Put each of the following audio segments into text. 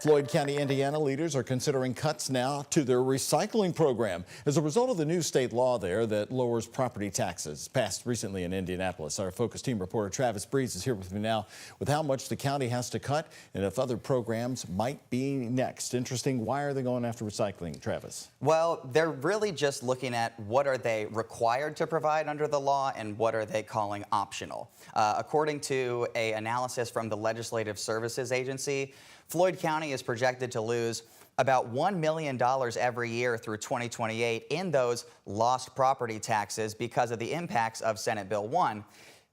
Floyd County, Indiana leaders are considering cuts now to their recycling program as a result of the new state law there that lowers property taxes passed recently in Indianapolis. Our Focus Team reporter Travis Breeze is here with me now with how much the county has to cut and if other programs might be next. Interesting. Why are they going after recycling, Travis? Well, they're really just looking at what are they required to provide under the law and what are they calling optional. According to an analysis from the Legislative Services Agency, Floyd County is projected to lose about $1 million every year through 2028 in those lost property taxes because of the impacts of Senate Bill 1.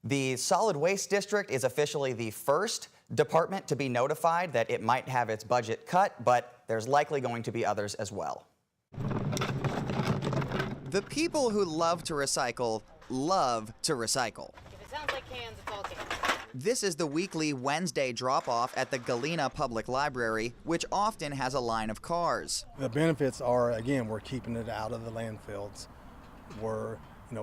The Solid Waste District is officially the first department to be notified that it might have its budget cut, but there's likely going to be others as well. The people who love to recycle love to recycle. If it sounds like cans, it's all cans. This is the weekly Wednesday drop-off at the Galena Public Library, which often has a line of cars. The benefits are, again, we're keeping it out of the landfills. We're,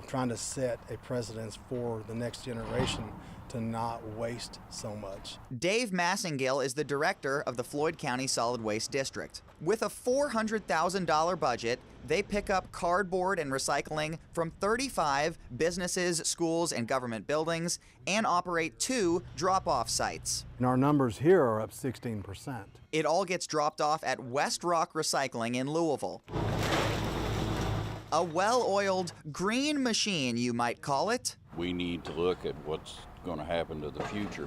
trying to set a precedence for the next generation to not waste so much. Dave Massengill is the director of the Floyd County Solid Waste District. With a $400,000 budget, they pick up cardboard and recycling from 35 businesses, schools, and government buildings and operate 2 drop-off sites. And our numbers here are up 16%. It all gets dropped off at West Rock Recycling in Louisville. A well-oiled green machine, you might call it. We need to look at what's going to happen to the future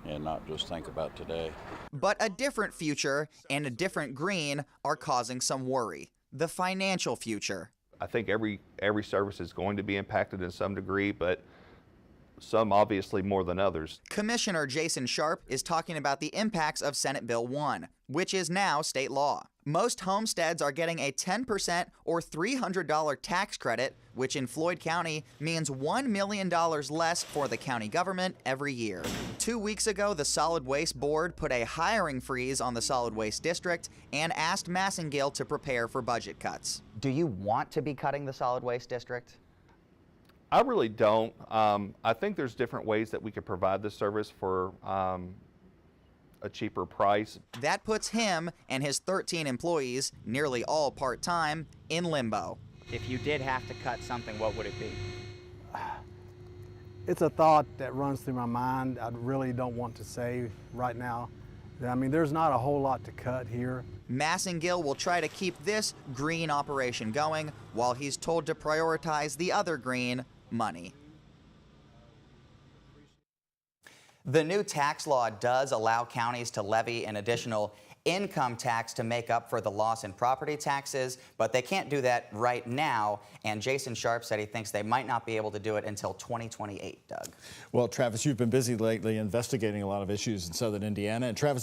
and not just think about today. But a different future and a different green are causing some worry. The financial future. I think every service is going to be impacted in some degree, but some obviously more than others. Commissioner Jason Sharp is talking about the impacts of Senate Bill 1, which is now state law. Most homesteads are getting a 10% or $300 tax credit, which in Floyd County means $1 million less for the county government every year. 2 weeks ago, the Solid Waste Board put a hiring freeze on the Solid Waste District and asked Massengill to prepare for budget cuts. Do you want to be cutting the Solid Waste District? I really don't. I think there's different ways that we could provide this service for a cheaper price. That puts him and his 13 employees, nearly all part-time, in limbo. If you did have to cut something, what would it be? It's a thought that runs through my mind. I really don't want to say right now. I mean, there's not a whole lot to cut here. Massengill will try to keep this green operation going while he's told to prioritize the other green, money. The new tax law does allow counties to levy an additional income tax to make up for the loss in property taxes, but they can't do that right now, and Jason Sharp said he thinks they might not be able to do it until 2028, Doug. Well, Travis, you've been busy lately investigating a lot of issues in southern Indiana, and Travis